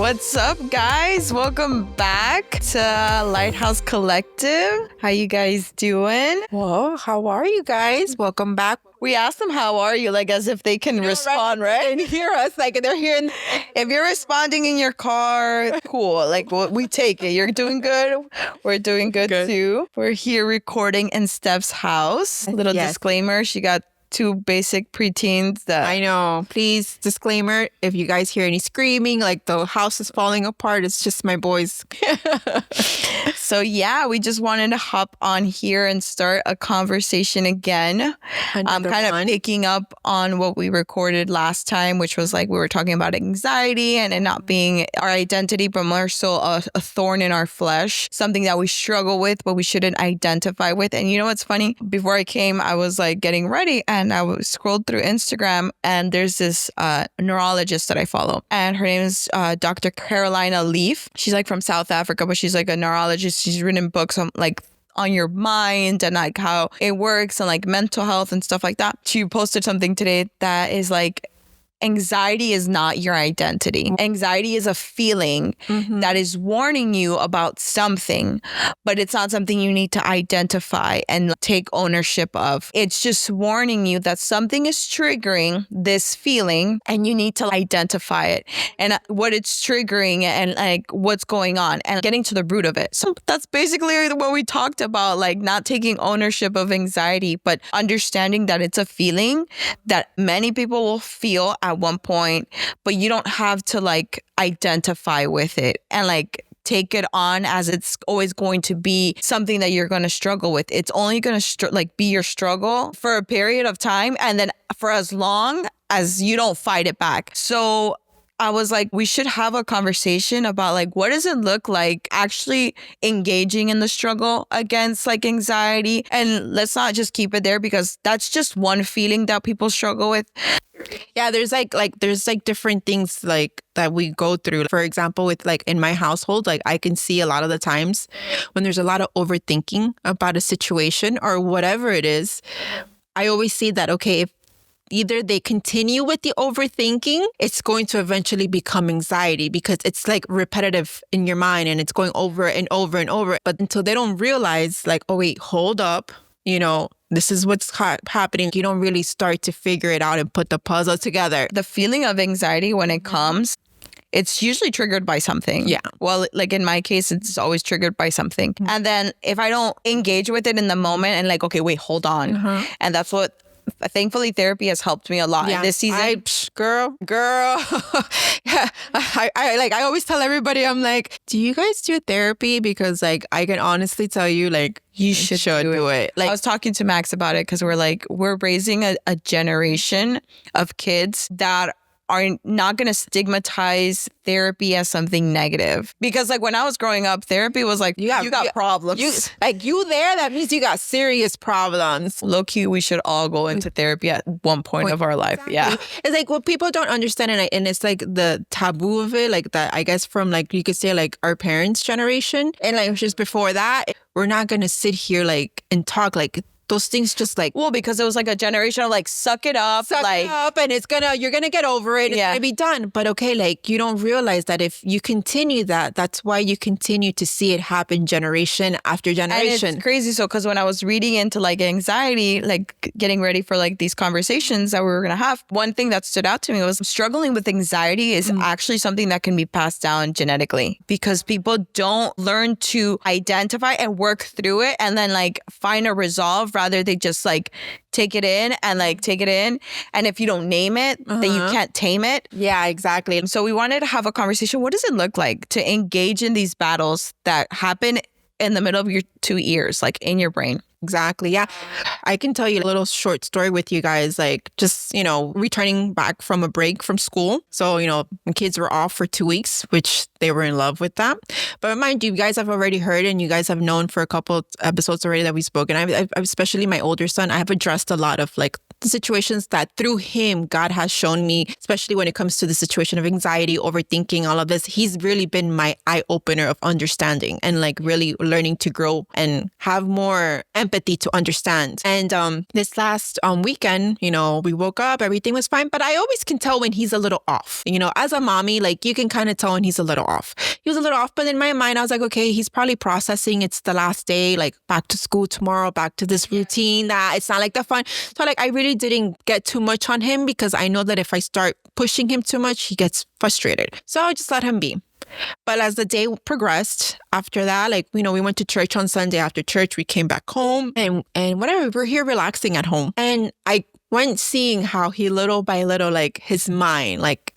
What's up, guys? Welcome back to Lighthouse Collective. How you guys doing? Well, how are you guys? Welcome back. We asked them, how are you? Like, as if they can respond, right? And hear us, like they're hearing. If you're responding in your car, cool. Like, we take it. You're doing good. We're doing good too. We're here recording in Steph's house. Little disclaimer, she got two basic preteens that... I know. Please, disclaimer, if you guys hear any screaming, like the house is falling apart, it's just my boys. So yeah, we just wanted to hop on here and start a conversation again. I'm kind of picking up on what we recorded last time, which was like we were talking about anxiety and it not being our identity, but more so a thorn in our flesh, something that we struggle with, but we shouldn't identify with. And you know what's funny? Before I came, I was like getting ready and I scrolled through Instagram and there's this neurologist that I follow. And her name is Dr. Carolina Leaf. She's like from South Africa, but she's like a neurologist. She's written books on on your mind and like how it works and like mental health and stuff like that. She posted something today that is like, anxiety is not your identity. Anxiety is a feeling that is warning you about something, but it's not something you need to identify and take ownership of. It's just warning you that something is triggering this feeling and you need to identify it and what it's triggering and like what's going on and getting to the root of it. So that's basically what we talked about, like not taking ownership of anxiety, but understanding that it's a feeling that many people will feel at one point, but you don't have to like identify with it and like take it on as it's always going to be something that you're going to struggle with. It's only going to be your struggle for a period of time and then for as long as you don't fight it back. So I was like, we should have a conversation about like, what does it look like actually engaging in the struggle against like anxiety? And let's not just keep it there because that's just one feeling that people struggle with. Yeah, there's different things like that we go through. For example, with like in my household, like I can see a lot of the times when there's a lot of overthinking about a situation or whatever it is, I always see that, okay, if either they continue with the overthinking, it's going to eventually become anxiety because it's like repetitive in your mind and it's going over and over and over. But until they don't realize like, oh, wait, hold up, you know, this is what's happening. You don't really start to figure it out and put the puzzle together. The feeling of anxiety when it comes, it's usually triggered by something. Yeah. Well, like in my case, it's always triggered by something. And then if I don't engage with it in the moment and like, okay, wait, hold on. And that's what, thankfully, therapy has helped me a lot in this season. Girl. Yeah, I always tell everybody, I'm like, do you guys do therapy? Because like, I can honestly tell you, like, you should do it. Like, I was talking to Max about it because we're raising a generation of kids that are not going to stigmatize therapy as something negative. Because like when I was growing up, therapy was like, you got problems. You there, that means you got serious problems. Low key, we should all go into therapy at one point of our life. Exactly. Yeah. It's like what people don't understand and it's like the taboo of it, like that, I guess from like, you could say like our parents' generation. And like just before that, we're not going to sit here like and talk like those things just like... Well, because it was like a generation of like, suck it up. And you're going to get over it. It's going to be done. But okay, like you don't realize that if you continue that, that's why you continue to see it happen generation after generation. And it's crazy. So, because when I was reading into like anxiety, like getting ready for like these conversations that we were going to have, one thing that stood out to me was struggling with anxiety is actually something that can be passed down genetically because people don't learn to identify and work through it and then like find a resolve. Rather, they just like take it in. And if you don't name it, then you can't tame it. Yeah, exactly. So we wanted to have a conversation. What does it look like to engage in these battles that happen in the middle of your two ears, like in your brain? Exactly. Yeah. I can tell you a little short story with you guys, like just, you know, returning back from a break from school. So, you know, my kids were off for 2 weeks, which they were in love with that. But mind you, you guys have already heard and you guys have known for a couple episodes already that we've spoken. I've especially my older son, I have addressed a lot of like the situations that through him, God has shown me, especially when it comes to the situation of anxiety, overthinking, all of this. He's really been my eye opener of understanding and like really learning to grow and have more empathy empathy to understand. And this last weekend, we woke up, everything was fine, but I always can tell when he's a little off. As a mommy, like you can kind of tell when he's a little off. He was a little off, but in my mind, I was like, okay, he's probably processing. It's the last day, like back to school tomorrow, back to this routine that it's not like the fun. So like I really didn't get too much on him because I know that if I start pushing him too much, he gets frustrated. So I just let him be. But as the day progressed after that, like, we went to church on Sunday. After church, we came back home and whatever, we're here relaxing at home. And I went seeing how he little by little, like his mind, like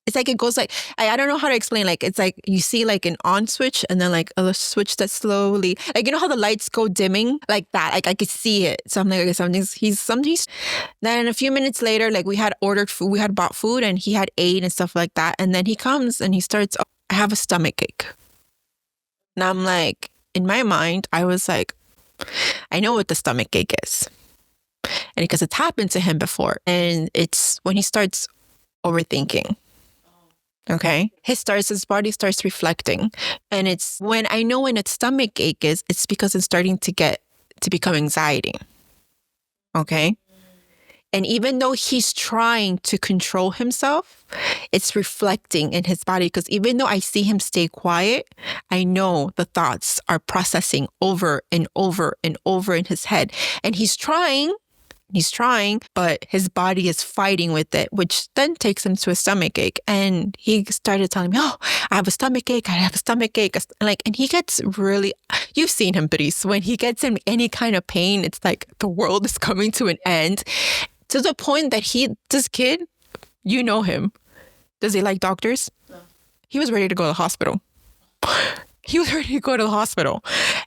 it's like it goes like, I don't know how to explain. Like, it's like you see like an on switch and then like a switch that slowly, like, how the lights go dimming like that. Like I could see it. So I'm like, okay, something's. Then a few minutes later, like we had ordered food, we had bought food and he had ate and stuff like that. And then he comes and he starts, oh, I have a stomach ache. And I'm like, in my mind, I was like, I know what the stomach ache is. And because it's happened to him before. And it's when he starts overthinking. Okay. His body starts reflecting. And it's when I know when a stomach ache is, it's because it's starting to become anxiety. Okay. And even though he's trying to control himself, it's reflecting in his body. Because even though I see him stay quiet, I know the thoughts are processing over and over and over in his head. And he's trying, but his body is fighting with it, which then takes him to a stomach ache. And he started telling me, oh, I have a stomach ache. And he gets really, you've seen him, Brice, when he gets in any kind of pain, it's like the world is coming to an end, to the point that this kid, him. Does he like doctors? No. He was ready to go to the hospital.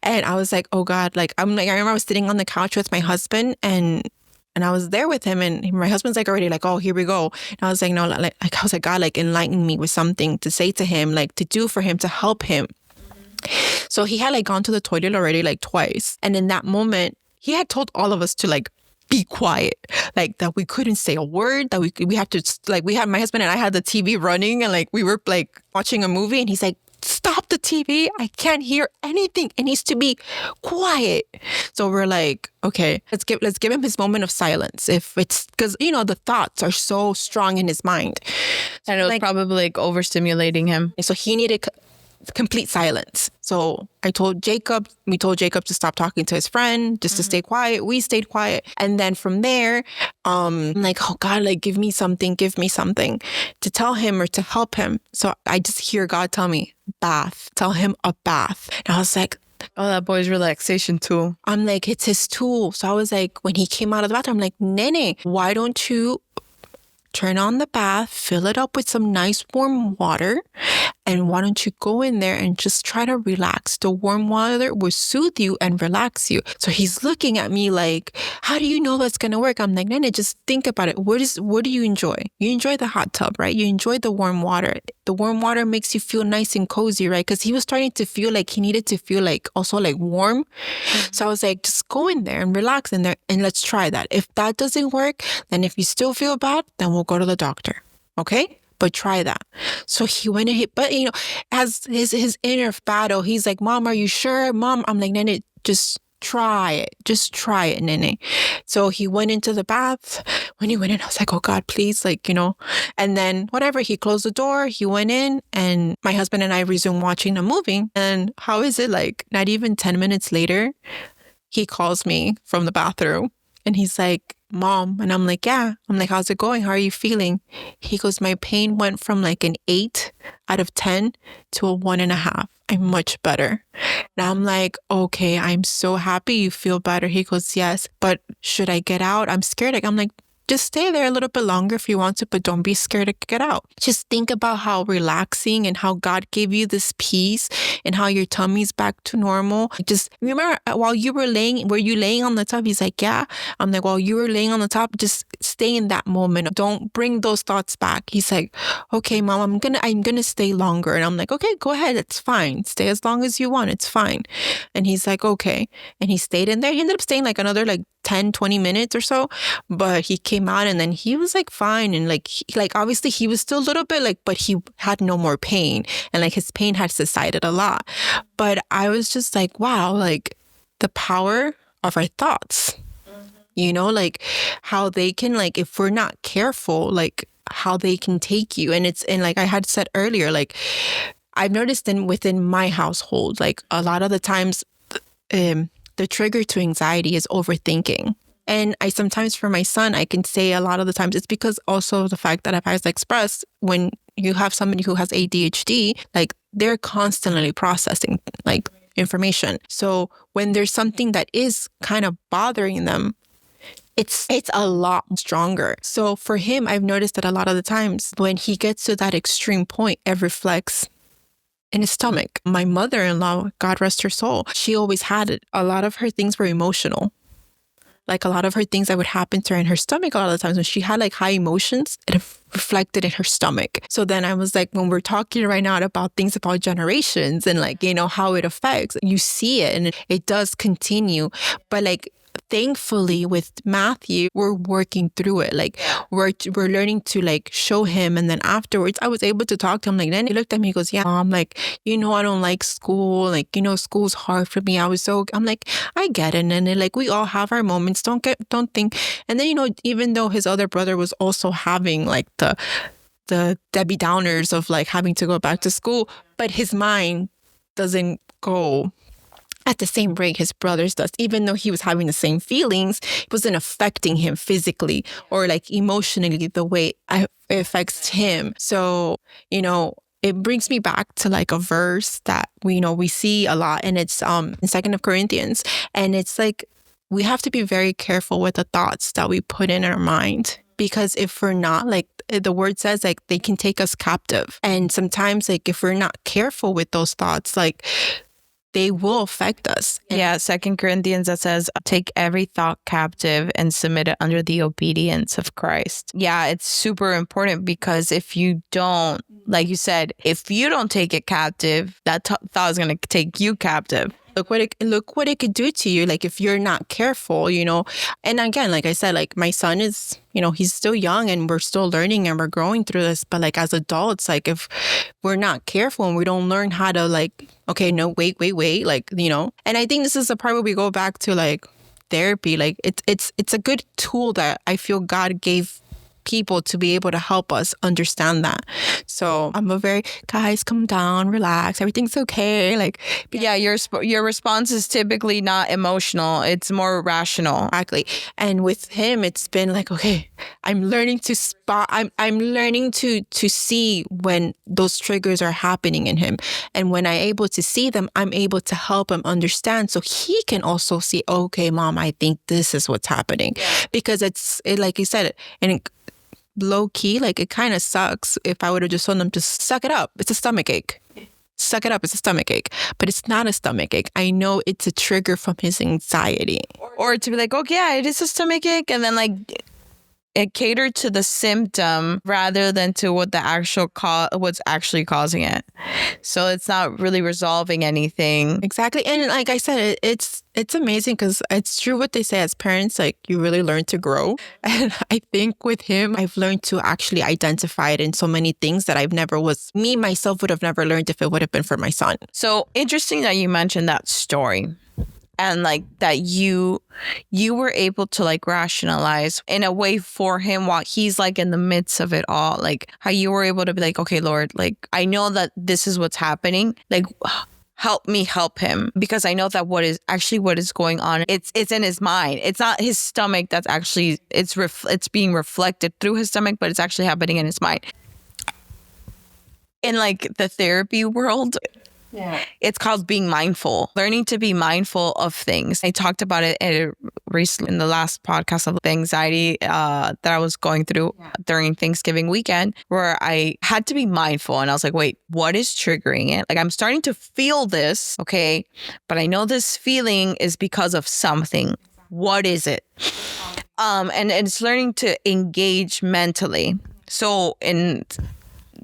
And I was like, oh God, I remember I was sitting on the couch with my husband and I was there with him and my husband's like already like, oh, here we go. And I was like, no, I was like, God, enlighten me with something to say to him, to do for him, to help him. Mm-hmm. So he had gone to the toilet already twice. And in that moment, he had told all of us to be quiet, that we couldn't say a word, that we had to, my husband and I had the TV running and we were watching a movie and he's like, stop the TV. I can't hear anything. It needs to be quiet. So we're like, okay, let's give him his moment of silence. If it's because, the thoughts are so strong in his mind. And it was probably overstimulating him. So he needed complete silence. So we told Jacob to stop talking to his friend, just to stay quiet. We stayed quiet. And then from there, I'm like, oh God, give me something to tell him or to help him. So I just hear God tell me, bath, tell him a bath. And I was like, oh, that boy's relaxation tool. I'm like, it's his tool. So I was like, when he came out of the bathroom, I'm like, Nene, why don't you turn on the bath, fill it up with some nice warm water, and why don't you go in there and just try to relax? The warm water will soothe you and relax you. So he's looking at me like, how do you know that's going to work? I'm like, Nene, just think about it. What do you enjoy? You enjoy the hot tub, right? You enjoy the warm water. The warm water makes you feel nice and cozy, right? Because he was starting to feel like he needed to feel also warm. Mm-hmm. So I was like, just go in there and relax in there and let's try that. If that doesn't work, then if you still feel bad, then we'll go to the doctor. Okay? But try that. So he went and but as his inner battle, he's like, Mom, are you sure? Mom, I'm like, Nene, just try it. Just try it, Nene. So he went into the bath. When he went in, I was like, oh God, please, and then whatever, he closed the door, he went in and my husband and I resumed watching a movie. And how is it not even 10 minutes later, he calls me from the bathroom and he's like, Mom. And I'm like, yeah. I'm like, how's it going? How are you feeling? He goes, my pain went from an 8 out of 10 to a 1.5. I'm much better. And I'm like, okay, I'm so happy you feel better. He goes, yes, but should I get out? I'm scared. I'm like, just stay there a little bit longer if you want to, but don't be scared to get out. Just think about how relaxing and how God gave you this peace and how your tummy's back to normal. Just remember while you were laying on the top? He's like, yeah. I'm like, while you were laying on the top, just stay in that moment. Don't bring those thoughts back. He's like, okay, Mom, I'm gonna stay longer. And I'm like, okay, go ahead. It's fine. Stay as long as you want. It's fine. And he's like, okay. And he stayed in there. He ended up staying another 10, 20 minutes or so, but he came out and then he was fine. And obviously he was still a little bit but he had no more pain and his pain had subsided a lot. But I was just like, wow, the power of our thoughts. You know, like how they can, like, if we're not careful, like how they can take you. And like I had said earlier, like I've noticed within my household, like a lot of the times, the trigger to anxiety is overthinking. And I sometimes, for my son, I can say a lot of the times it's because also the fact that I've always expressed, when you have somebody who has ADHD, like they're constantly processing like information. So when there's something that is kind of bothering them, it's a lot stronger. So for him, I've noticed that a lot of the times when he gets to that extreme point, it reflects in his stomach. My mother-in-law, God rest her soul, she always had it. A lot of her things were emotional. Like a lot of her things that would happen to her in her stomach, a lot of the times when she had like high emotions, it reflected in her stomach. So then I was like, when we're talking right now about things about generations and like, you know, how it affects, you see it and it does continue. But like, thankfully with Matthew, we're working through it. Like we're learning to like show him. And then afterwards I was able to talk to him. Like then he looked at me, he goes, yeah, Mom, like, you know, I don't like school. Like, you know, school's hard for me. I'm like, I get it. And then like, we all have our moments. Don't think. And then, you know, even though his other brother was also having like the Debbie Downers of like having to go back to school, but his mind doesn't go at the same rate his brothers does. Even though he was having the same feelings, it wasn't affecting him physically or like emotionally the way it affects him. So, you know, it brings me back to like a verse that we see a lot, and it's in 2 Corinthians, and it's like we have to be very careful with the thoughts that we put in our mind, because if we're not, like the word says, like they can take us captive. And sometimes like if we're not careful with those thoughts, like they will affect us. Yeah, 2 Corinthians, that says, take every thought captive and submit it under the obedience of Christ. Yeah, it's super important, because if you don't, like you said, if you don't take it captive, that thought is going to take you captive. Look what it could do to you, like if you're not careful, you know. And again, like I said, like my son is, you know, he's still young and we're still learning and we're growing through this. But like as adults, like if we're not careful and we don't learn how to like, okay, no, wait, like, you know. And I think this is the part where we go back to like therapy. Like it's a good tool that I feel God gave people to be able to help us understand that. So I'm a very, guys, calm down, relax, everything's okay. Like, yeah, your response is typically not emotional, it's more rational. Exactly. And with him, it's been like, okay, I'm learning to spot. I'm learning to see when those triggers are happening in him, and when I'm able to see them, I'm able to help him understand, so he can also see, okay, Mom, I think this is what's happening. Because it's like you said, and low key, like it kind of sucks if I would have just told them to suck it up. It's a stomach ache. Suck it up. It's a stomach ache. But it's not a stomach ache. I know it's a trigger from his anxiety. Or to be like, okay, yeah, it is a stomach ache. And then like it catered to the symptom rather than to what the actual what's actually causing it. So it's not really resolving anything. Exactly. And like I said, it's amazing, because it's true what they say as parents, like you really learn to grow. And I think with him, I've learned to actually identify it in so many things that myself would have never learned if it would have been for my son. So interesting that you mentioned that story. And like that you were able to like rationalize in a way for him while he's like in the midst of it all. Like how you were able to be like, okay, Lord, like I know that this is what's happening. Like help me help him, because I know that what is going on, it's in his mind. It's not his stomach that's actually, it's being reflected through his stomach, but it's actually happening in his mind. In like the therapy world, yeah, it's called being mindful, learning to be mindful of things. I talked about it recently in the last podcast of the anxiety that I was going through during Thanksgiving weekend, where I had to be mindful. And I was like, wait, what is triggering it? Like I'm starting to feel this, okay, but I know this feeling is because of something. What is it? And it's learning to engage mentally. So in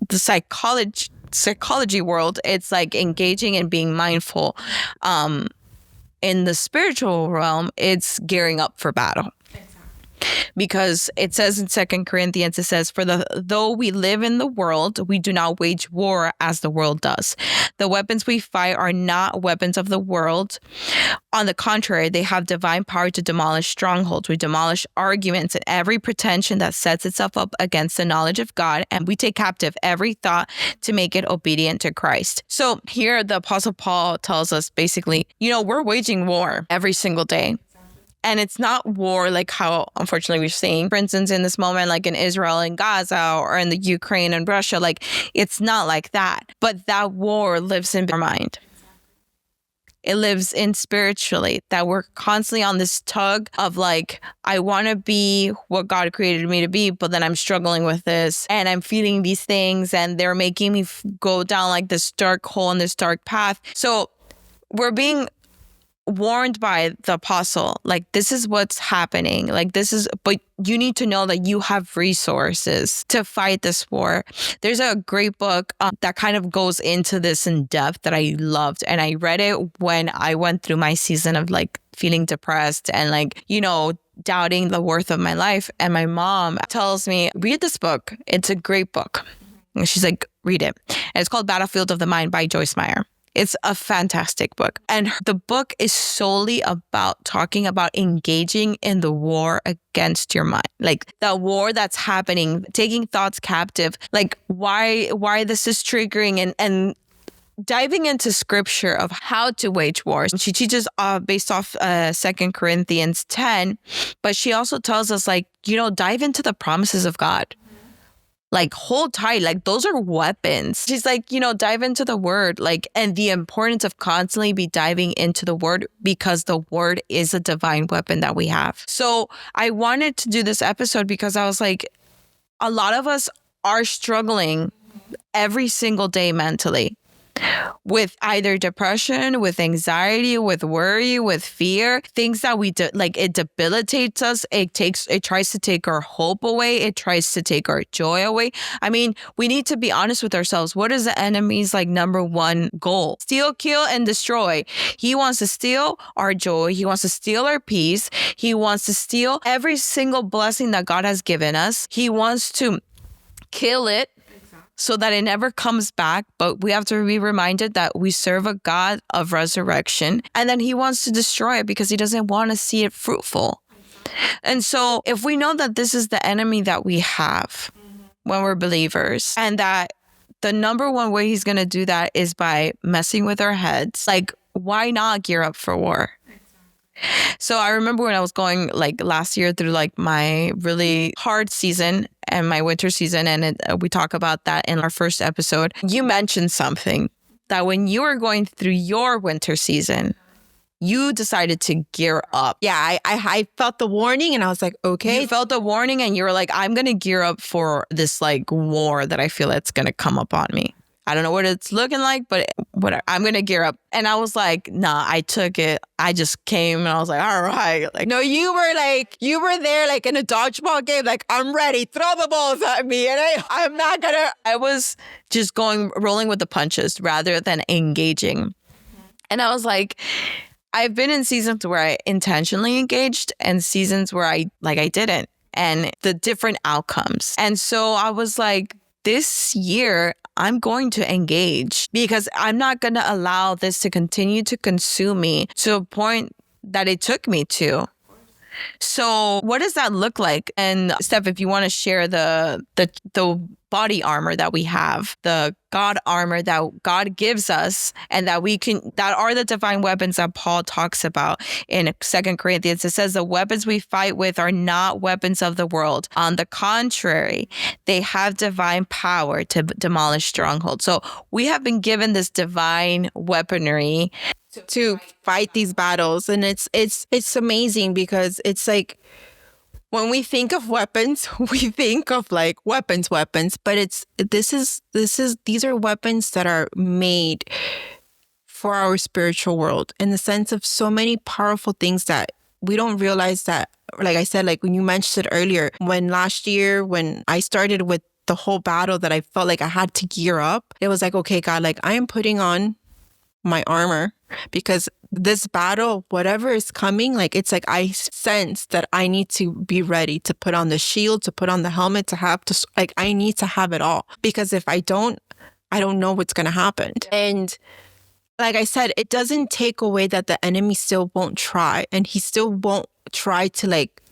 the psychology world, it's like engaging and being mindful. In the spiritual realm, it's gearing up for battle. Because it says in 2 Corinthians, it says, though we live in the world, we do not wage war as the world does. The weapons we fight are not weapons of the world. On the contrary, they have divine power to demolish strongholds. We demolish arguments and every pretension that sets itself up against the knowledge of God, and we take captive every thought to make it obedient to Christ. So here the Apostle Paul tells us basically, we're waging war every single day. And it's not war like how, unfortunately, we're seeing, for instance, in this moment, like in Israel and Gaza or in the Ukraine and Russia, like it's not like that. But that war lives in our mind. It lives in spiritually, that we're constantly on this tug of like, I want to be what God created me to be, but then I'm struggling with this and I'm feeling these things and they're making me go down like this dark hole and this dark path. So we're being warned by the apostle, like, this is what's happening. Like, but you need to know that you have resources to fight this war. There's a great book that kind of goes into this in depth that I loved. And I read it when I went through my season of like feeling depressed and like, doubting the worth of my life. And my mom tells me, read this book. It's a great book. And she's like, read it. And it's called Battlefield of the Mind by Joyce Meyer. It's a fantastic book. And the book is solely about talking about engaging in the war against your mind. Like the war that's happening, taking thoughts captive, like why this is triggering and diving into scripture of how to wage wars. She teaches based off 2 Corinthians 10, but she also tells us like, dive into the promises of God. Like, hold tight. Like, those are weapons. She's like, dive into the word, like, and the importance of constantly be diving into the word because the word is a divine weapon that we have. So I wanted to do this episode because I was like, a lot of us are struggling every single day mentally with either depression, with anxiety, with worry, with fear, things that we do, like it debilitates us. It tries to take our hope away. It tries to take our joy away. I mean, we need to be honest with ourselves. What is the enemy's like number one goal? Steal, kill, and destroy. He wants to steal our joy. He wants to steal our peace. He wants to steal every single blessing that God has given us. He wants to kill it so that it never comes back. But we have to be reminded that we serve a God of resurrection, and then he wants to destroy it because he doesn't want to see it fruitful. And so if we know that this is the enemy that we have when we're believers, and that the number one way he's going to do that is by messing with our heads, like, why not gear up for war? So I remember when I was going like last year through like my really hard season and my winter season, and we talk about that in our first episode. You mentioned something that when you were going through your winter season, you decided to gear up. Yeah, I felt the warning and I was like, okay. You felt the warning and you were like, I'm going to gear up for this like war that I feel it's going to come upon me. I don't know what it's looking like, but whatever. I'm going to gear up. And I was like, nah, I took it. I just came and I was like, all right. Like, no, you were there like in a dodgeball game. Like, I'm ready. Throw the balls at me. And I'm not going to. I was just rolling with the punches rather than engaging. And I was like, I've been in seasons where I intentionally engaged and seasons where I didn't, and the different outcomes. And so I was like, this year, I'm going to engage because I'm not going to allow this to continue to consume me to a point that it took me to. So what does that look like? And Steph, if you want to share the body armor that we have, the God armor that God gives us, and that are the divine weapons that Paul talks about in 2 Corinthians. It says the weapons we fight with are not weapons of the world. On the contrary, they have divine power to demolish strongholds. So we have been given this divine weaponry to fight these battles. And it's amazing because it's like, when we think of weapons, we think of like weapons, but these are weapons that are made for our spiritual world, in the sense of so many powerful things that we don't realize that, like I said, like when you mentioned it earlier, when last year, when I started with the whole battle that I felt like I had to gear up, it was like, okay, God, like I am putting on my armor because this battle, whatever is coming, like, it's like I sense that I need to be ready to put on the shield, to put on the helmet, like, I need to have it all. Because if I don't know what's going to happen. And like I said, it doesn't take away that the enemy still won't try, and he still won't try to like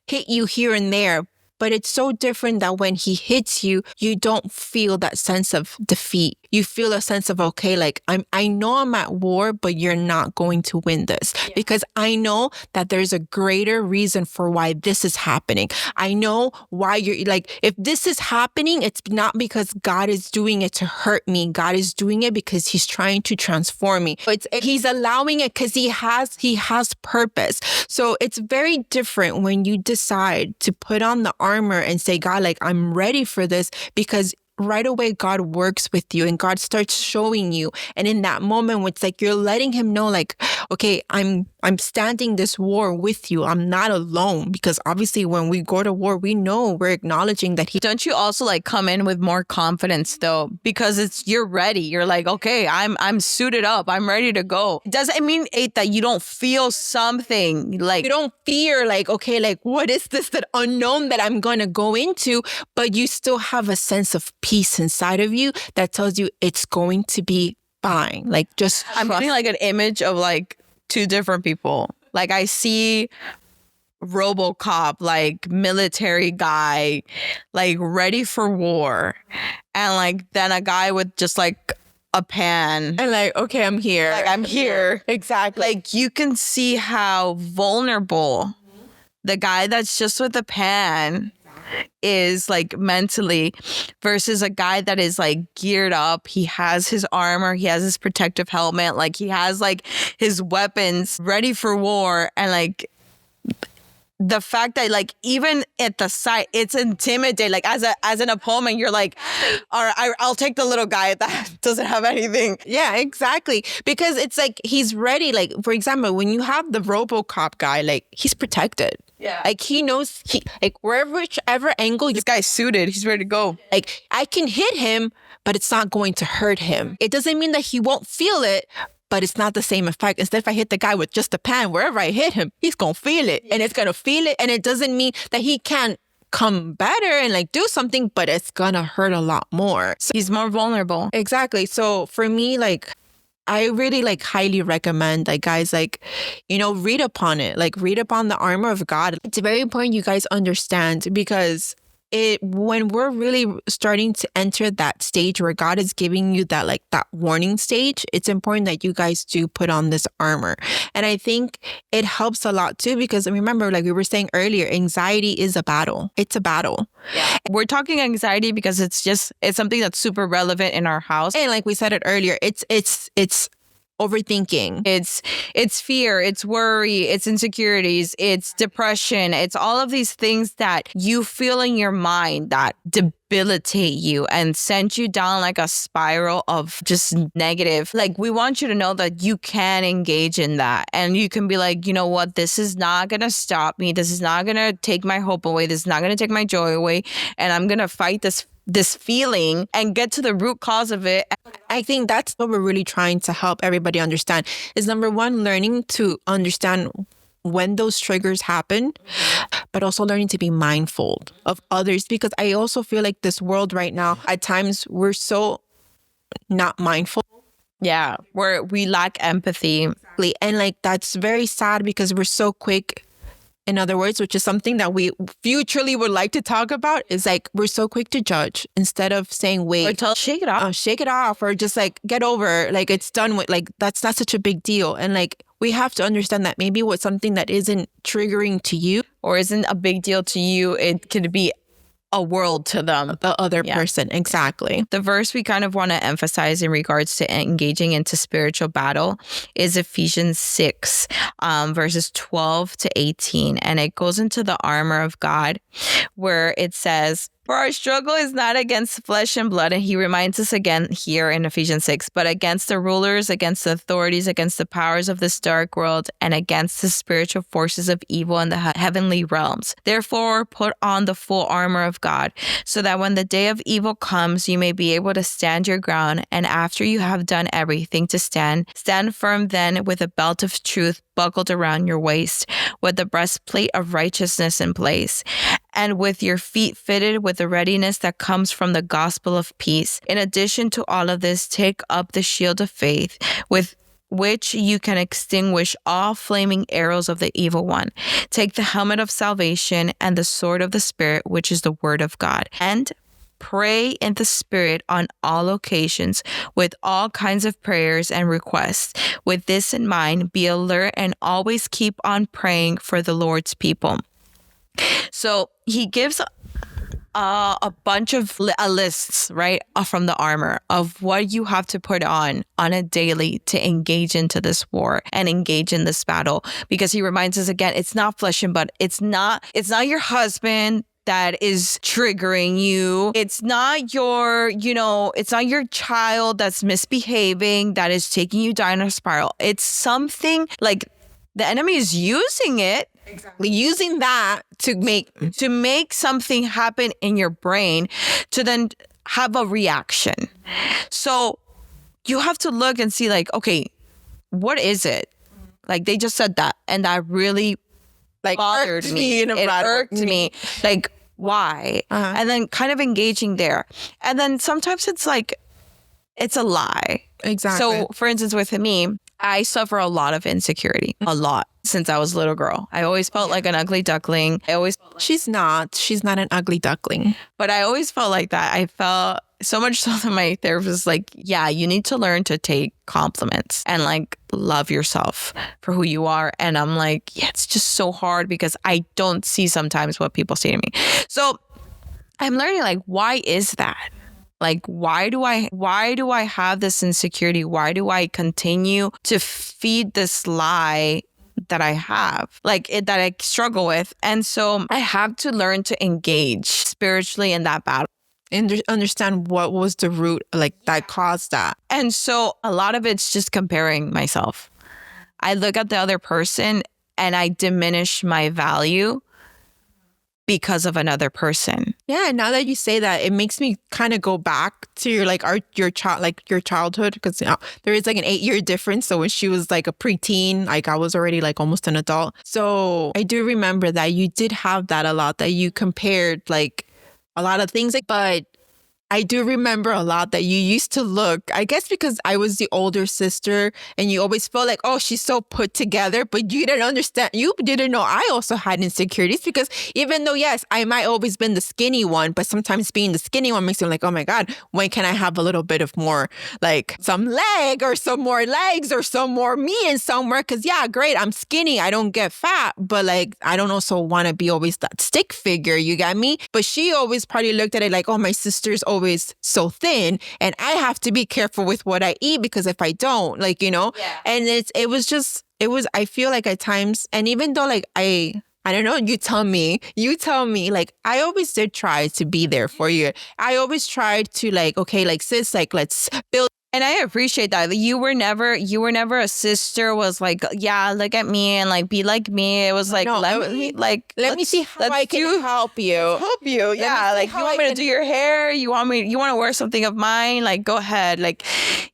hit you here and there. But it's so different that when he hits you, you don't feel that sense of defeat. You feel a sense of, okay, like I know I'm at war, but you're not going to win this, because I know that there's a greater reason for why this is happening. I know why you're like, if this is happening, it's not because God is doing it to hurt me. God is doing it because he's trying to transform me. He's allowing it because he has purpose. So it's very different when you decide to put on the armor and say, God, like, I'm ready for this, because right away God works with you and God starts showing you. And in that moment, it's like you're letting him know, like, okay, I'm standing this war with you. I'm not alone. Because obviously when we go to war, we know we're acknowledging that Don't you also like come in with more confidence though? Because you're ready. You're like, okay, I'm suited up. I'm ready to go. Doesn't mean that you don't feel something, like you don't fear, like, okay, like, what is this that unknown that I'm going to go into? But you still have a sense of peace inside of you that tells you it's going to be fine. Like, just I'm getting like an image of like two different people. Like, I see RoboCop, like military guy, like ready for war, and like then a guy with just like a pan and like, okay, I'm here. Like, I'm here. Exactly. Like, you can see how vulnerable the guy that's just with the pan is, like, mentally, versus a guy that is like geared up. He has his armor, he has his protective helmet, like he has like his weapons ready for war. And like the fact that like even at the sight, it's intimidating. Like as an opponent, you're like, all right, I'll take the little guy that doesn't have anything. Yeah, exactly. Because it's like he's ready. Like, for example, when you have the RoboCop guy, like, he's protected. Yeah. Like, he knows, like, whichever angle this guy's suited, he's ready to go. Like, I can hit him, but it's not going to hurt him. It doesn't mean that he won't feel it, but it's not the same effect. Instead, if I hit the guy with just a pan, wherever I hit him, he's going to feel it. And it's going to feel it. And it doesn't mean that he can't come better and like do something, but it's going to hurt a lot more. So he's more vulnerable. Exactly. So for me, like, I really like highly recommend, like, guys, like, you know, read upon it, like, read upon the armor of God. It's very important you guys understand, because when we're really starting to enter that stage where God is giving you that, like, that warning stage, it's important that you guys do put on this armor. And I think it helps a lot too, because remember, like we were saying earlier, anxiety is a battle. It's a battle. Yeah. We're talking anxiety because it's something that's super relevant in our house. And like we said it earlier, it's overthinking. It's fear, it's worry, it's insecurities, it's depression. It's all of these things that you feel in your mind that debilitate you and send you down like a spiral of just negative. Like, we want you to know that you can engage in that, and you can be like, you know what, this is not going to stop me. This is not going to take my hope away. This is not going to take my joy away. And I'm going to fight this feeling and get to the root cause of it. I think that's what we're really trying to help everybody understand is, number one, learning to understand when those triggers happen, but also learning to be mindful of others. Because I also feel like this world right now, at times we're so not mindful. Yeah, we lack empathy. And like, that's very sad because we're so quick. In other words, which is something that we futurely would like to talk about, is like, we're so quick to judge instead of saying, wait, or shake it off, or just like get over, like, it's done with, like, that's not such a big deal. And like, we have to understand that maybe what's something that isn't triggering to you or isn't a big deal to you, it could be a world to them, the other person. Exactly. The verse we kind of want to emphasize in regards to engaging into spiritual battle is Ephesians 6, verses 12 to 18. And it goes into the armor of God, where it says, for our struggle is not against flesh and blood. And he reminds us again here in Ephesians 6, but against the rulers, against the authorities, against the powers of this dark world, and against the spiritual forces of evil in the heavenly realms. Therefore, put on the full armor of God, so that when the day of evil comes, you may be able to stand your ground. And after you have done everything to stand firm then with a belt of truth buckled around your waist, with the breastplate of righteousness in place, and with your feet fitted with the readiness that comes from the gospel of peace. In addition to all of this, take up the shield of faith, with which you can extinguish all flaming arrows of the evil one. Take the helmet of salvation and the sword of the Spirit, which is the word of God. And pray in the Spirit on all occasions with all kinds of prayers and requests. With this in mind, be alert and always keep on praying for the Lord's people. So he gives a bunch of lists, right, from the armor of what you have to put on a daily to engage into this war and engage in this battle. Because he reminds us again, it's not flesh and blood. It's not your husband that is triggering you. It's not your, it's not your child that's misbehaving, that is taking you down a spiral. It's something like the enemy is using it. Exactly. Using that to make something happen in your brain to then have a reaction. So you have to look and see like, okay, what is it? Like they just said that, and that really bothered me. It irked me. Like, why? And then kind of engaging there. And then sometimes it's like, it's a lie. Exactly. So for instance, with me, I suffer a lot of insecurity, a lot, since I was a little girl. I always felt like an ugly duckling. She's not an ugly duckling. But I always felt like that. I felt so much so that my therapist was like, yeah, you need to learn to take compliments and like love yourself for who you are. And I'm like, yeah, it's just so hard because I don't see sometimes what people say to me. So I'm learning like, why is that? Like, why do I have this insecurity? Why do I continue to feed this lie that I have, that I struggle with? And so I have to learn to engage spiritually in that battle. And understand what was the root that caused that. And so a lot of it's just comparing myself. I look at the other person and I diminish my value because of another person. Yeah, now that you say that, it makes me kind of go back to your childhood, because there is like an 8-year difference. So when she was like a preteen, like I was already like almost an adult. So I do remember that you did have that a lot, that you compared like a lot of things, but I do remember a lot that you used to look, I guess because I was the older sister and you always felt like, oh, she's so put together, but you didn't understand. You didn't know I also had insecurities, because even though, yes, I might always been the skinny one, but sometimes being the skinny one makes me like, oh my God, when can I have a little bit of more, like some leg or some more legs or some more meat in somewhere? Because yeah, great, I'm skinny, I don't get fat, but like, I don't also want to be always that stick figure, you got me? But she always probably looked at it like, oh, my sister's always so thin and I have to be careful with what I eat, because if I don't, and it was I feel like at times, and even though like I don't know, you tell me, like I always did try to be there for you. I always tried to like, okay, like sis, like let's build. And I appreciate that. You were never a sister was like, yeah, look at me and like be like me. It was like, no, let me see how I can help you. Yeah, like you want me to do your hair? You want to wear something of mine? Like go ahead. Like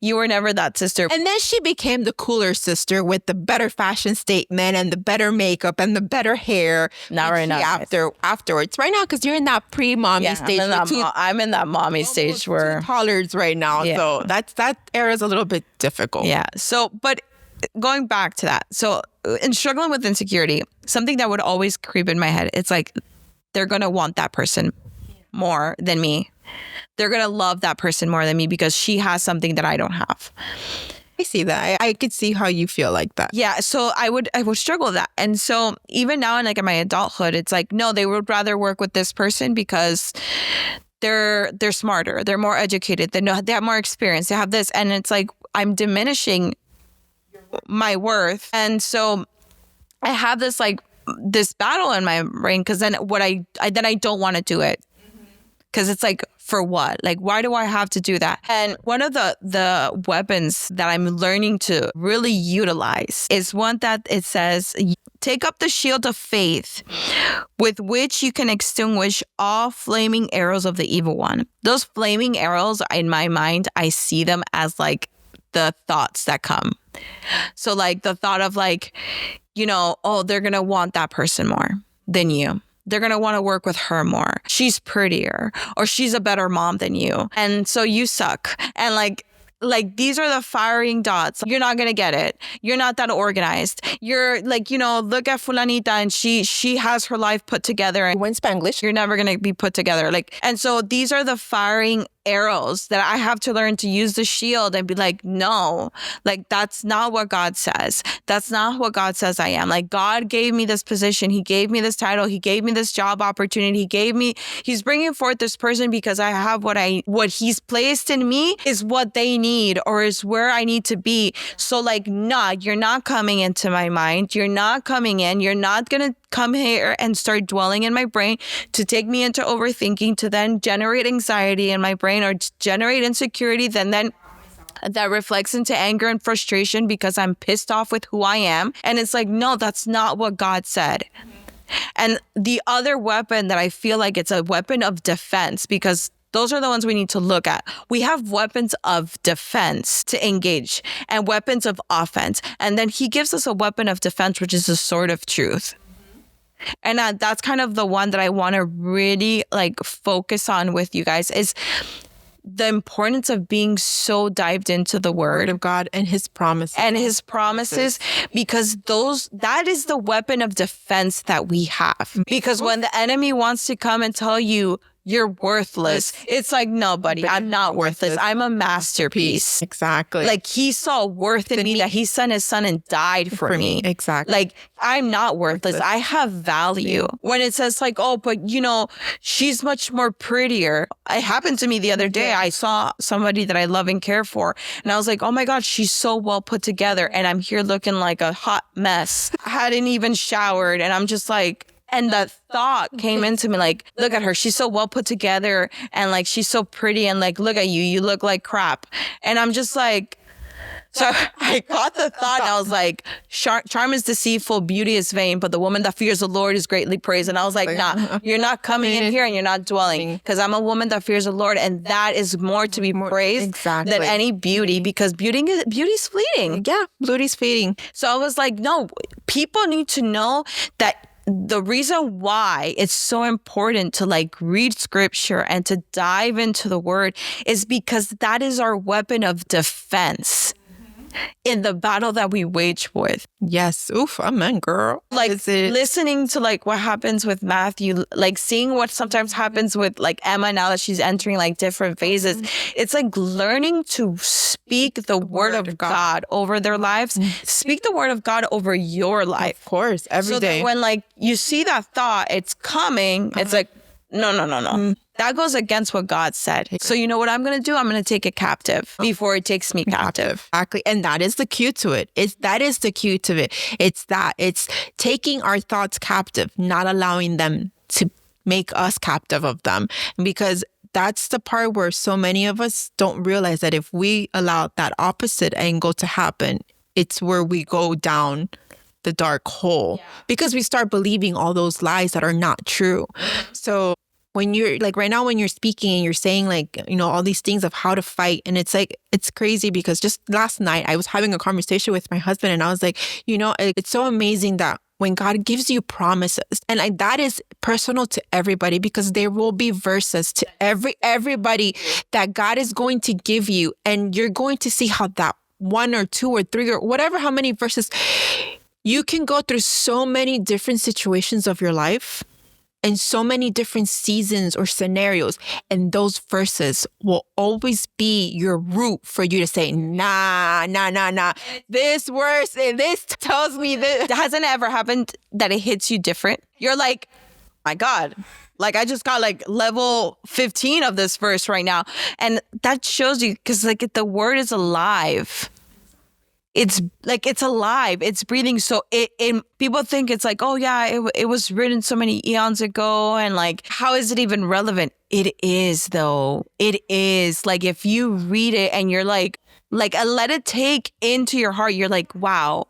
you were never that sister. And then she became the cooler sister with the better fashion statement and the better makeup and the better hair. Not right now. Afterwards, right now, because you're in that pre-mommy stage. I'm in that mommy stage where toddlers right now. Yeah. So that era is a little bit difficult. Yeah. So, but going back to that, so in struggling with insecurity, something that would always creep in my head, it's like they're gonna want that person more than me. They're gonna love that person more than me because she has something that I don't have. I see that. I could see how you feel like that. Yeah. So I would struggle with that. And so even now in like in my adulthood, it's like, no, they would rather work with this person because they're smarter, they're more educated, they have more experience, they have this. And it's like, I'm diminishing my worth. And so I have this battle in my brain, because then I don't want to do it. Because it's like, for what? Like, why do I have to do that? And one of the weapons that I'm learning to really utilize is one that it says, take up the shield of faith with which you can extinguish all flaming arrows of the evil one. Those flaming arrows, in my mind, I see them as like the thoughts that come. So like the thought of like, oh, they're going to want that person more than you. They're going to want to work with her more. She's prettier, or she's a better mom than you. And so you suck. And like these are the firing dots. You're not going to get it. You're not that organized. You're like, look at Fulanita and she has her life put together. And when Spanglish, you're never going to be put together. And so these are the firing arrows that I have to learn to use the shield and be like, no, like that's not what God says. That's not what God says I am. Like God gave me this position. He gave me this title. He gave me this job opportunity. He's bringing forth this person because I have what he's placed in me is what they need, or is where I need to be. So like, nah, you're not coming into my mind. You're not coming in. You're not going to come here and start dwelling in my brain to take me into overthinking, to then generate anxiety in my brain or generate insecurity, then that reflects into anger and frustration because I'm pissed off with who I am. And it's like, no, that's not what God said. And the other weapon that I feel like it's a weapon of defense, because those are the ones we need to look at. We have weapons of defense to engage and weapons of offense. And then he gives us a weapon of defense, which is the sword of truth. And that's kind of the one that I want to really like focus on with you guys, is the importance of being so dived into the word of God and his promises. Because that is the weapon of defense that we have. Because when the enemy wants to come and tell you you're worthless, it's like, no, buddy, I'm not worthless. I'm a masterpiece. Exactly. Like he saw worth in me, that he sent his son and died for me. Exactly. Like I'm not worthless. I have value. When it says like, oh, but she's much more prettier. It happened to me the other day. I saw somebody that I love and care for, and I was like, oh my God, she's so well put together. And I'm here looking like a hot mess. I hadn't even showered. And I'm just like, and that thought came into me, like, look at her. She's so well put together, and like, she's so pretty, and like, look at you. You look like crap. And I'm just like, so I caught the thought, and I was like, charm is deceitful, beauty is vain, but the woman that fears the Lord is greatly praised. And I was like, nah, you're not coming in here and you're not dwelling, because I'm a woman that fears the Lord, and that is more to be praised than any beauty, because beauty's fleeting. Yeah, beauty's fleeting. So I was like, no, people need to know that the reason why it's so important to like read scripture and to dive into the word is because that is our weapon of defense in the battle that we wage with. Yes. Oof. Amen, girl. Like listening to like what happens with Matthew, like seeing what sometimes happens with like Emma now that she's entering like different phases. It's like learning to speak the word of God over their lives. Speak the word of God over your life. Of course. Every day. That when like you see that thought, it's coming. It's like, no. That goes against what God said. So you know what I'm going to do? I'm going to take it captive before it takes me captive. Exactly. And that is the cue to it. That is the cue to it. It's taking our thoughts captive, not allowing them to make us captive of them. Because that's the part where so many of us don't realize that if we allow that opposite angle to happen, it's where we go down the dark hole, because we start believing all those lies that are not true. So when you're like right now, when you're speaking and you're saying like, all these things of how to fight, and it's like, it's crazy because just last night I was having a conversation with my husband, and I was like, it's so amazing that when God gives you promises, and that is personal to everybody, because there will be verses to everybody that God is going to give you, and you're going to see how that 1 or 2 or 3 or whatever, how many verses. You can go through so many different situations of your life and so many different seasons or scenarios. And those verses will always be your root for you to say, nah. This verse, this tells me this. Hasn't it ever happened that it hits you different? You're like, my God. Like, I just got like level 15 of this verse right now. And that shows you, because like the word is alive. it's like, it's alive, it's breathing. So it people think it's like, oh yeah, it was written so many eons ago, and like, how is it even relevant? It is, though. It is. Like, if you read it and you're like let it take into your heart, you're like, wow.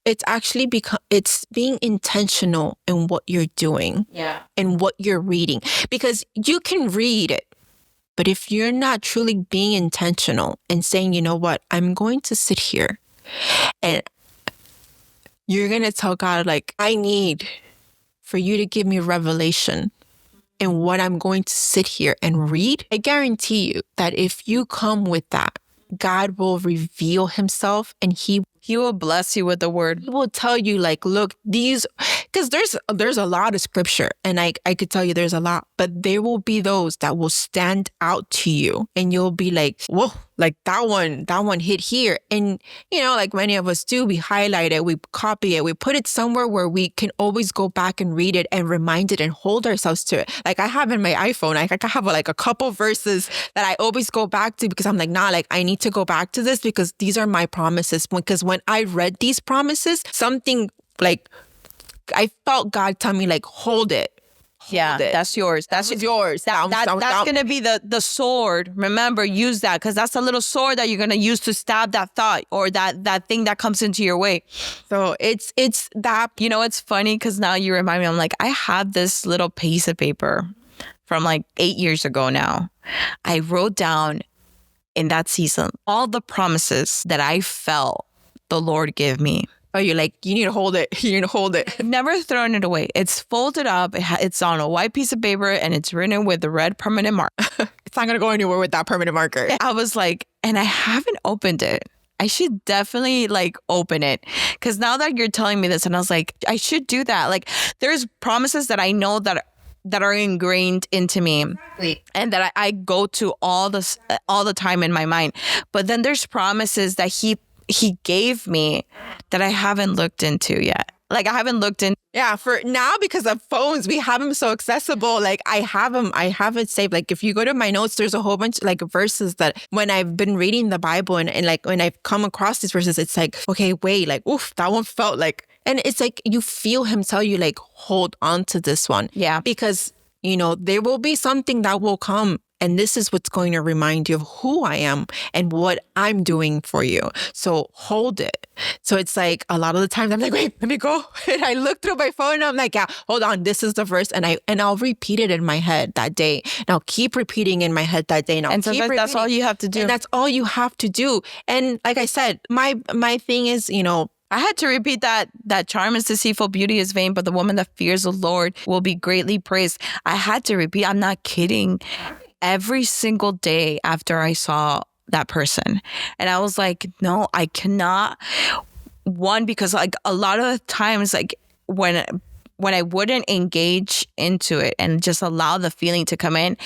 It's actually it's being intentional in what you're doing, and what you're reading, because you can read it, but if you're not truly being intentional and saying, you know what, I'm going to sit here and you're going to tell God, like, I need for you to give me revelation in what I'm going to sit here and read. I guarantee you that if you come with that, God will reveal himself, and he will bless you with the word. He will tell you, like, look, these, because there's a lot of scripture, and I could tell you there's a lot, but there will be those that will stand out to you, and you'll be like, whoa, like that one hit here. And, you know, like many of us do, we highlight it, we copy it, we put it somewhere where we can always go back and read it and remind it and hold ourselves to it. Like, I have in my iPhone, I have like a couple verses that I always go back to, because I'm like, nah, like, I need to go back to this because these are my promises. Because when I read these promises, something, like, I felt God tell me, like, hold it. That's yours. That's yours. That's going to be the sword. Remember, use that, because that's a little sword that you're going to use to stab that thought or that thing that comes into your way. So it's that. You know, it's funny because now you remind me, I'm like, I have this little piece of paper from like 8 years ago now. I wrote down in that season all the promises that I felt the Lord give me. Oh, you're like, you need to hold it. You need to hold it. Never thrown it away. It's folded up. It's on a white piece of paper, and it's written with the red permanent mark. It's not going to go anywhere with that permanent marker. I was like, and I haven't opened it. I should definitely like open it, because now that you're telling me this, and I was like, I should do that. Like, there's promises that I know that are ingrained into me, and that I go to all the time in my mind. But then there's promises that he gave me that I haven't looked into yet. Like, I haven't looked in. Yeah, for now, because of phones, we have them so accessible. Like, I have it saved. Like, if you go to my notes, there's a whole bunch like verses that when I've been reading the Bible and like when I've come across these verses, it's like, okay, wait, like, oof, that one felt like, and it's like you feel him tell you, like, hold on to this one. Yeah. Because, you know, there will be something that will come. And this is what's going to remind you of who I am and what I'm doing for you. So hold it. So it's like a lot of the times I'm like, wait, let me go. And I look through my phone and I'm like, yeah, hold on. This is the verse. And I'll repeat it in my head that day. And I'll keep repeating in my head that day. And sometimes that's all you have to do. And that's all you have to do. And like I said, my thing is, you know, I had to repeat that charm is deceitful, beauty is vain, but the woman that fears the Lord will be greatly praised. I had to repeat. I'm not kidding. Every single day after I saw that person. And I was like, no, I cannot. One, because like a lot of the times, like when I wouldn't engage into it and just allow the feeling to come in,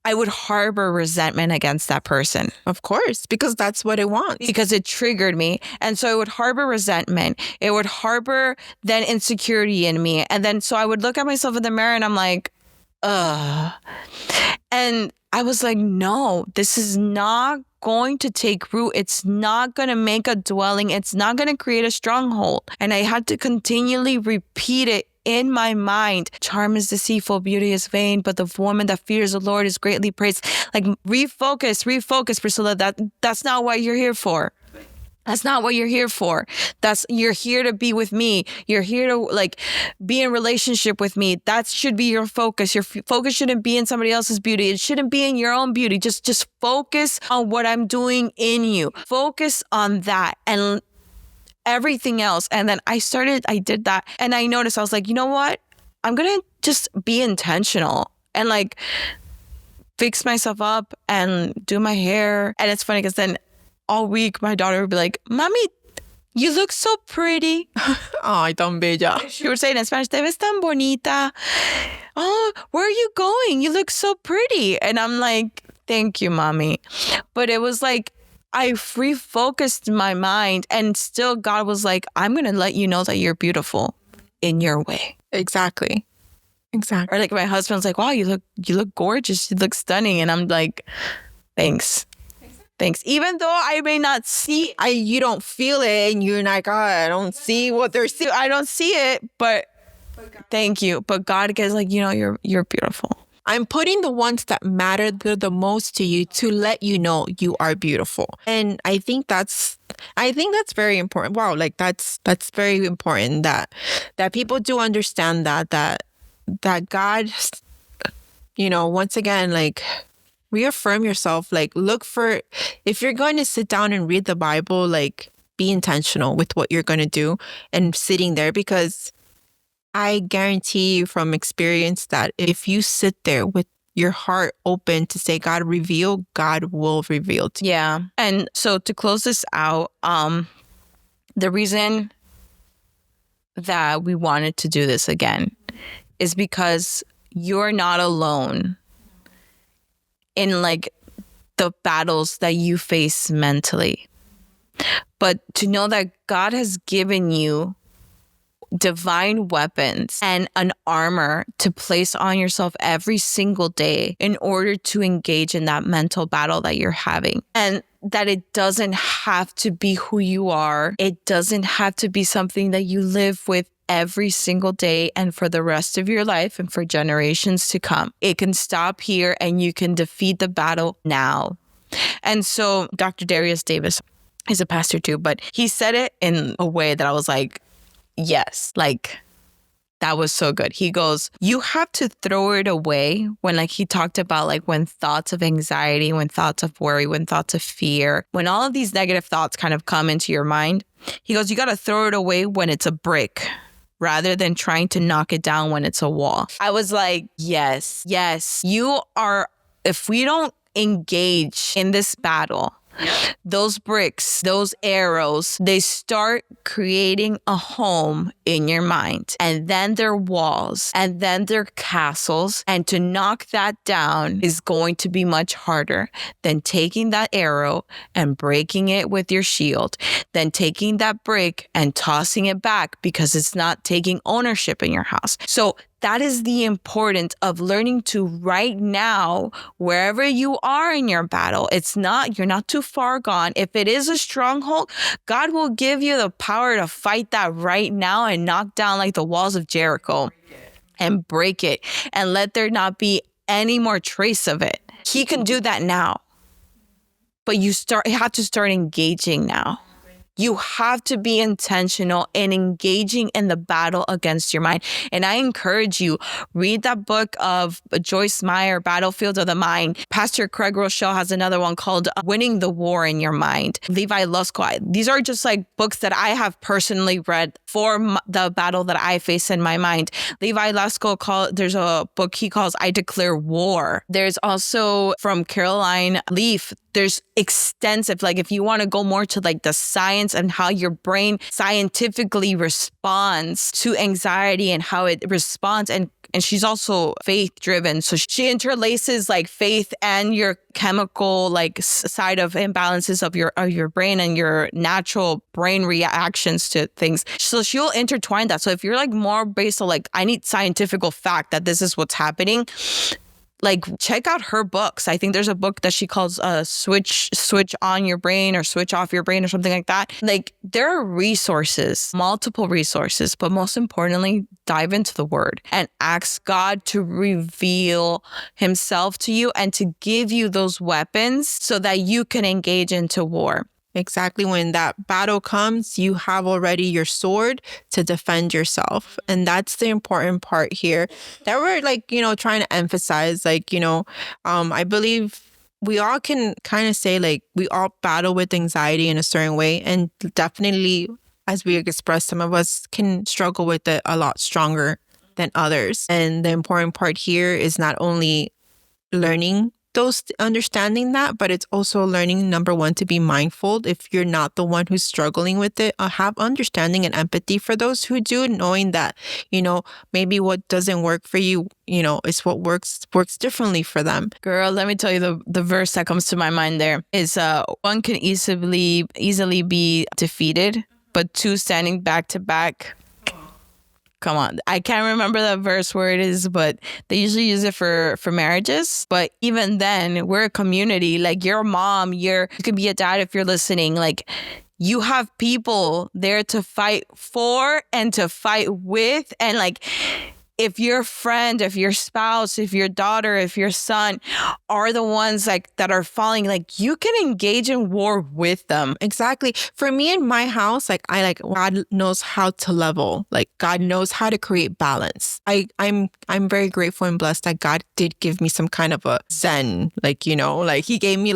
I would harbor resentment against that person. Of course, because that's what it wants. Because it triggered me. And so it would harbor resentment. It would harbor then insecurity in me. And then so I would look at myself in the mirror and I'm like, ugh. And I was like, no, this is not going to take root. It's not going to make a dwelling. It's not going to create a stronghold. And I had to continually repeat it in my mind. Charm is deceitful, beauty is vain, but the woman that fears the Lord is greatly praised. Like, refocus, Priscilla. That's not what you're here for. That's not what you're here for. You're here to be with me. You're here to like be in relationship with me. That should be your focus. Your focus shouldn't be in somebody else's beauty. It shouldn't be in your own beauty. Just focus on what I'm doing in you. Focus on that and everything else. And then I did that. And I noticed, I was like, you know what? I'm going to just be intentional and like fix myself up and do my hair. And it's funny because then all week, my daughter would be like, Mami, you look so pretty. Ay, tan bella. She would say it in Spanish, te ves tan bonita. Oh, where are you going? You look so pretty. And I'm like, thank you, Mommy. But it was like, I refocused my mind and still God was like, I'm going to let you know that you're beautiful in your way. Exactly. Or like my husband's like, wow, you look gorgeous. You look stunning. And I'm like, thanks. Thanks. Even though I may not see, you don't feel it, and you're like, oh, I don't see what they're seeing. I don't see it, but thank you. But God gets like, you're beautiful. I'm putting the ones that matter the most to you to let you know you are beautiful. And I think that's very important. Wow, like that's very important that people do understand that God, once again, like, reaffirm yourself, like, look for, if you're going to sit down and read the Bible, like, be intentional with what you're going to do and sitting there, because I guarantee you from experience that if you sit there with your heart open to say, God, reveal, God will reveal to you. Yeah. And so to close this out, the reason that we wanted to do this again is because you're not alone in like the battles that you face mentally. But to know that God has given you divine weapons and an armor to place on yourself every single day in order to engage in that mental battle that you're having. And that it doesn't have to be who you are. It doesn't have to be something that you live with every single day and for the rest of your life and for generations to come. It can stop here and you can defeat the battle now. And so Dr. Darius Davis is a pastor too, but he said it in a way that I was like, yes, like that was so good. He goes, you have to throw it away when, like, he talked about like when thoughts of anxiety, when thoughts of worry, when thoughts of fear, when all of these negative thoughts kind of come into your mind, he goes, you got to throw it away when it's a brick rather than trying to knock it down when it's a wall. I was like, yes, you are, if we don't engage in this battle, those bricks, those arrows, they start creating a home in your mind. And then they're walls, and then they're castles. And to knock that down is going to be much harder than taking that arrow and breaking it with your shield, than taking that brick and tossing it back because it's not taking ownership in your house. So that is the importance of learning to right now, wherever you are in your battle, you're not too far gone. If it is a stronghold, God will give you the power to fight that right now and knock down like the walls of Jericho and break it and let there not be any more trace of it. He can do that now, but you have to start engaging now. You have to be intentional in engaging in the battle against your mind. And I encourage you, read that book of Joyce Meyer, Battlefield of the Mind. Pastor Craig Rochelle has another one called Winning the War in Your Mind. Levi Lusko. These are just like books that I have personally read for the battle that I face in my mind. Levi Lusko, there's a book he calls I Declare War. There's also from Caroline Leaf, there's extensive, like if you want to go more to like the science and how your brain scientifically responds to anxiety and how it responds. And she's also faith driven. So she interlaces like faith and your chemical like side of imbalances of your brain and your natural brain reactions to things. So she'll intertwine that. So if you're like more based on like, I need scientific fact that this is what's happening, like check out her books. I think there's a book that she calls switch on your brain or switch off your brain or something like that. Like there are resources, multiple resources, but most importantly, dive into the word and ask God to reveal himself to you and to give you those weapons so that you can engage into war. Exactly. When that battle comes, you have already your sword to defend yourself. And that's the important part here that we're like, trying to emphasize, like, I believe we all can kind of say like we all battle with anxiety in a certain way. And definitely, as we expressed, some of us can struggle with it a lot stronger than others. And the important part here is not only understanding that, but it's also learning, number one, to be mindful if you're not the one who's struggling with it. Have understanding and empathy for those who do, knowing that, maybe what doesn't work for you, is what works differently for them. Girl, let me tell you the verse that comes to my mind there is one can easily be defeated, but two standing back to back come on. I can't remember the verse where it is, but they usually use it for marriages. But even then, we're a community. Like your mom, you could be a dad if you're listening. Like you have people there to fight for and to fight with. And like, if your friend, if your spouse, if your daughter, if your son are the ones like that are falling, like you can engage in war with them. Exactly. For me in my house, like God knows how to level. Like God knows how to create balance. I'm very grateful and blessed that God did give me some kind of a zen, like, you know, like he gave me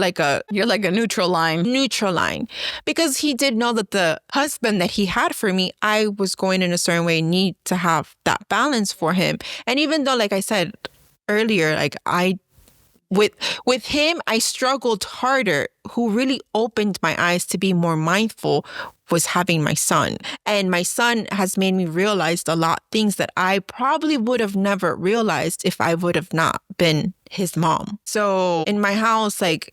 you're like a neutral line, because he did know that the husband that he had for me, I was going in a certain way, need to have that balance for him. And even though, like I said earlier, like with him, I struggled harder. Who really opened my eyes to be more mindful was having my son. And my son has made me realize a lot of things that I probably would have never realized if I would have not been his mom. So in my house, like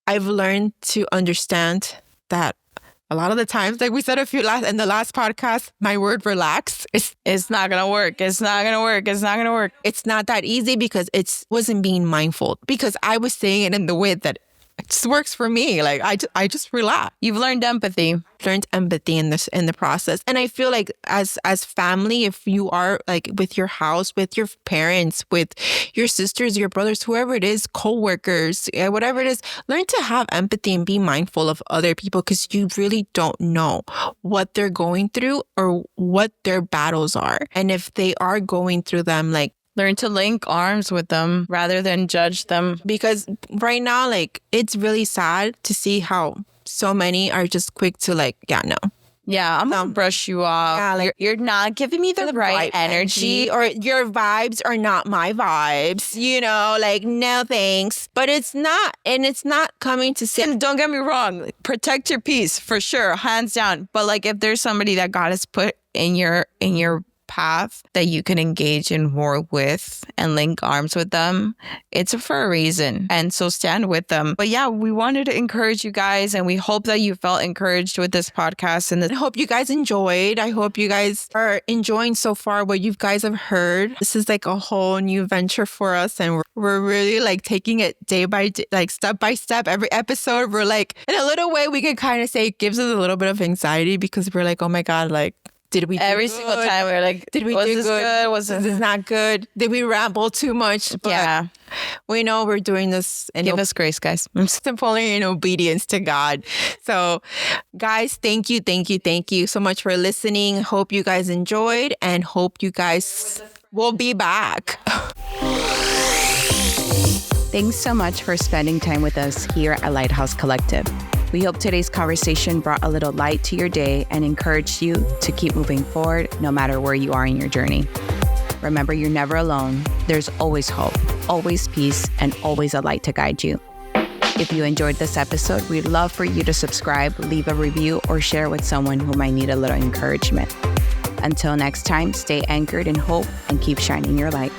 I've learned to understand that a lot of the times, like we said in the last podcast, my word relax. It's not going to work. It's not going to work. It's not going to work. It's not that easy because it wasn't being mindful, because I was saying it in the way that it just works for me. Like I just relax. You've learned empathy. Learned empathy in the process. And I feel like as family, if you are like with your house, with your parents, with your sisters, your brothers, whoever it is, co-workers, whatever it is, learn to have empathy and be mindful of other people, because you really don't know what they're going through or what their battles are. And if they are going through them, like learn to link arms with them rather than judge them. Because right now, like, it's really sad to see how so many are just quick to like, yeah, no. Yeah, I'm going to brush you off. Yeah, like, you're not giving me the right energy. Or your vibes are not my vibes. You know, like, no thanks. But it's not. And it's not coming to say. And don't get me wrong. Protect your peace, for sure. Hands down. But like, if there's somebody that God has put in your path that you can engage in war with and link arms with them, it's for a reason. And so stand with them. But yeah, we wanted to encourage you guys, and we hope that you felt encouraged with this podcast. And I hope you guys enjoyed. I hope you guys are enjoying so far what you guys have heard. This is like a whole new venture for us, and we're really like taking it day by day, like step by step. Every episode, we're like, in a little way, we can kind of say it gives us a little bit of anxiety, because we're like, oh my God, like, did we every single time we're like, did we was do this good? Was this not good? Did we ramble too much? But yeah, we know we're doing this, and give us grace, guys. Simply in obedience to God. So guys, thank you so much for listening. Hope you guys enjoyed, and hope you guys will be back. Thanks so much for spending time with us here at Lighthouse Collective. We hope today's conversation brought a little light to your day and encouraged you to keep moving forward no matter where you are in your journey. Remember, you're never alone. There's always hope, always peace, and always a light to guide you. If you enjoyed this episode, we'd love for you to subscribe, leave a review, or share with someone who might need a little encouragement. Until next time, stay anchored in hope and keep shining your light.